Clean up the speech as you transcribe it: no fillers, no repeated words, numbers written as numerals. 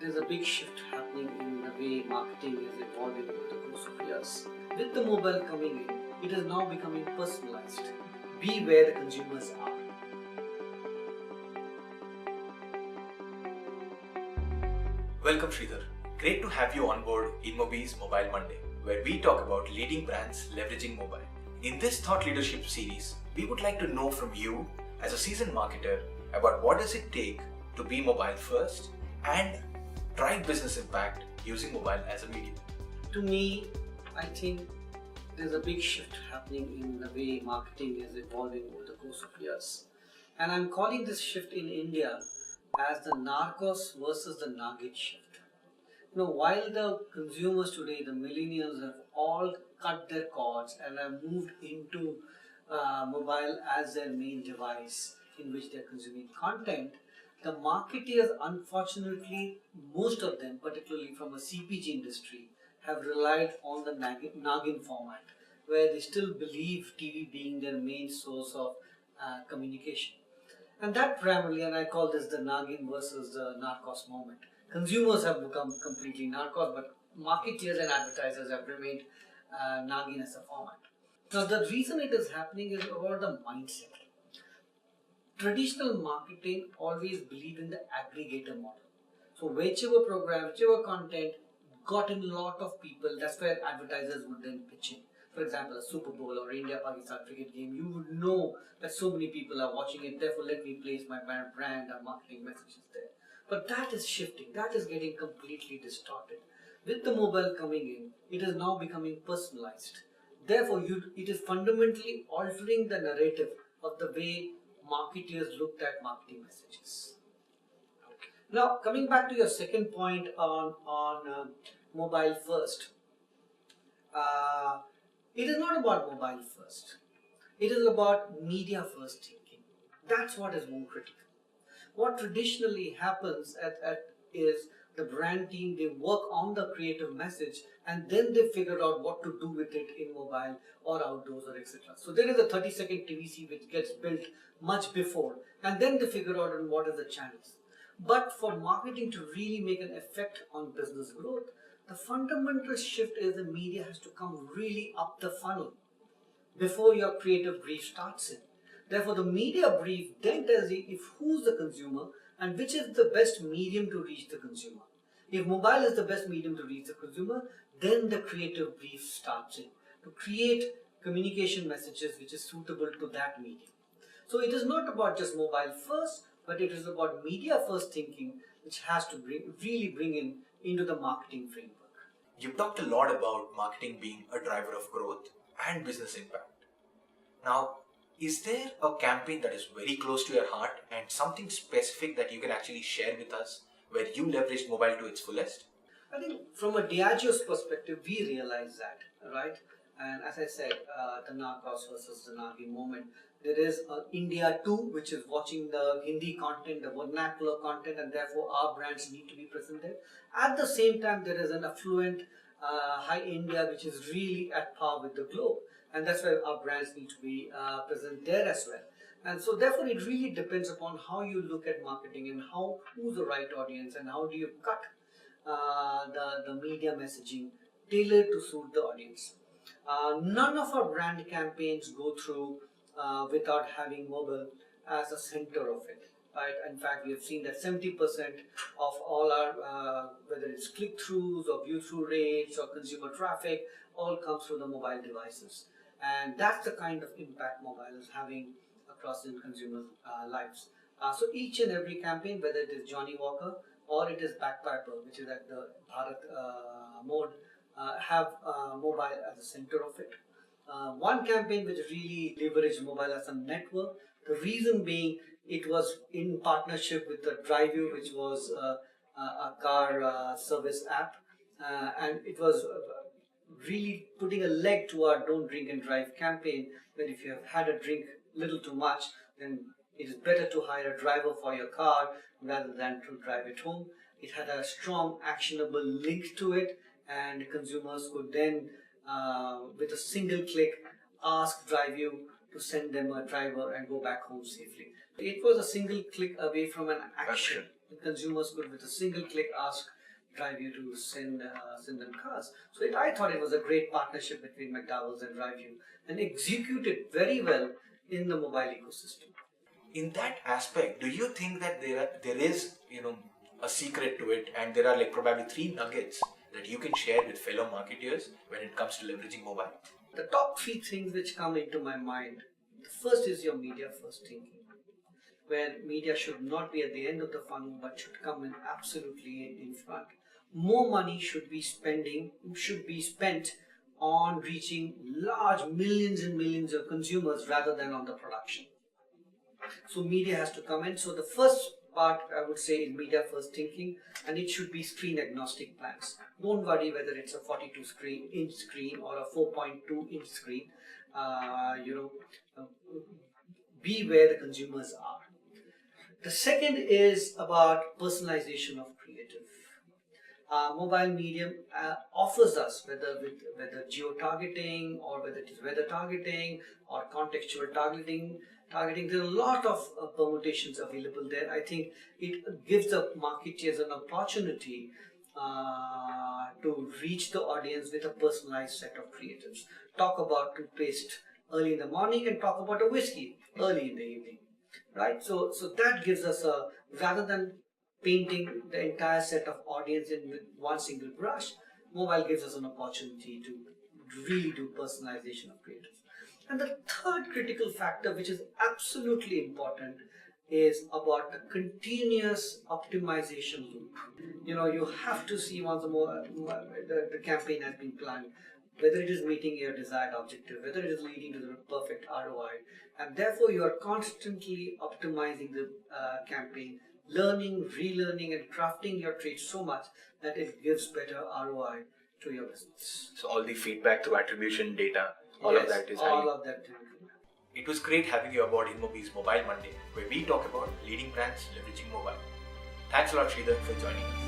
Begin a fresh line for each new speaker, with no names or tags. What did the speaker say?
there's a big shift happening in the way marketing is evolving over the course of years. With the mobile coming in, it is now becoming personalized. Be where the consumers are.
Welcome Sridhar. Great to have you on board InMobi's Mobile Monday, where we talk about leading brands leveraging mobile. In this thought leadership series, we would like to know from you as a seasoned marketer about what does it take to be mobile first and drive business impact using mobile as a medium.
To me, I think there's a big shift happening in the way marketing is evolving over the course of years. And I'm calling this shift in India as the Narcos versus the Nagin Shift. While the consumers today, the millennials, have all cut their cords and have moved into mobile as their main device in which they're consuming content, the marketeers, unfortunately, most of them, particularly from a CPG industry, have relied on the Nagin format, where they still believe TV being their main source of communication. And that primarily, and I call this the Nagin versus the Narcos moment. Consumers have become completely Narcos, but marketeers and advertisers have remained Nagin as a format. Now, the reason it is happening is about the mindset. Traditional marketing always believed in the aggregator model. So whichever program, whichever content got in a lot of people, that's where advertisers would then pitch in. For example, a Super Bowl or India-Pakistan cricket game, you would know that so many people are watching it, therefore let me place my brand and marketing messages there. But that is shifting, that is getting completely distorted. With the mobile coming in, it is now becoming personalized. Therefore, it is fundamentally altering the narrative of the way marketers looked at marketing messages. Okay. Now, coming back to your second point on mobile first. It is not about mobile first. It is about media first thinking. That's what is more critical. What traditionally happens is the brand team, they work on the creative message and then they figure out what to do with it in mobile or outdoors or etc. So there is a 30-second TVC which gets built much before, and then they figure out on what are the channels. But for marketing to really make an effect on business growth, the fundamental shift is the media has to come really up the funnel before your creative brief starts in. Therefore, the media brief then tells you if who's the consumer and which is the best medium to reach the consumer. If mobile is the best medium to reach the consumer, then the creative brief starts in to create communication messages which is suitable to that medium. So it is not about just mobile first, but it is about media first thinking, which has to really bring in into the marketing framework.
You've talked a lot about marketing being a driver of growth and business impact. Now, is there a campaign that is very close to your heart and something specific that you can actually share with us where you leveraged mobile to its fullest?
I think from a Diageo's perspective, we realize that, right? And as I said, the Narcos versus the Nagin moment, there is India too, which is watching the Hindi content, the vernacular content, and therefore our brands need to be present there. At the same time, there is an affluent High India, which is really at par with the globe. And that's why our brands need to be present there as well. And so therefore it really depends upon how you look at marketing and who's the right audience and how do you cut the media messaging tailored to suit the audience. None of our brand campaigns go through without having mobile as a center of it. Right? In fact, we have seen that 70% of all our, whether it's click-throughs or view-through rates or consumer traffic, all comes through the mobile devices. And that's the kind of impact mobile is having across in consumers' lives. So each and every campaign, whether it is Johnny Walker or it is Bagpiper, which is at the Bharat mode, have mobile at the center of it. One campaign which really leveraged mobile as a network, the reason being it was in partnership with the Diageo, which was a car service app, and it was really putting a leg to our Don't Drink and Drive campaign, where if you have had a drink little too much, then it is better to hire a driver for your car rather than to drive it home. It had a strong actionable link to it, and consumers could then, with a single click, ask Diageo to send them a driver and go back home safely. It was a single click away from an action. The consumers could, with a single click, ask Driveview to send them cars. So I thought it was a great partnership between McDowell's and Driveview, and executed very well in the mobile ecosystem.
In that aspect, do you think that there is a secret to it, and there are like probably 3 nuggets that you can share with fellow marketeers when it comes to leveraging mobile?
The top 3 things which come into my mind. The first is your media first thinking, where media should not be at the end of the funnel but should come in absolutely in front. More money should be spent on reaching large millions and millions of consumers rather than on the production. So media has to come in. So the first part, I would say, is media first thinking, and it should be screen agnostic plans. Don't worry whether it's a 42-inch screen or a 4.2-inch screen. Be where the consumers are. The second is about personalization of creative. Mobile medium offers us, whether geo-targeting or whether it is weather targeting or contextual targeting, there are a lot of permutations available there. I think it gives the marketeers an opportunity to reach the audience with a personalized set of creatives. Talk about toothpaste early in the morning and talk about a whiskey early in the evening, right? So that gives us rather than painting the entire set of audience in with one single brush, mobile gives us an opportunity to really do personalization of creatives. And the third critical factor, which is absolutely important, is about the continuous optimization loop. You have to see once more the campaign has been planned, whether it is meeting your desired objective, whether it is leading to the perfect ROI, and therefore you are constantly optimizing the campaign, learning, relearning, and crafting your trade so much that it gives better ROI to your business.
So all the feedback through attribution data, all of that is
all of that.
It was great having you aboard InMobi's Mobile Monday, where we talk about leading brands leveraging mobile. Thanks a lot, Sridhar, for joining us.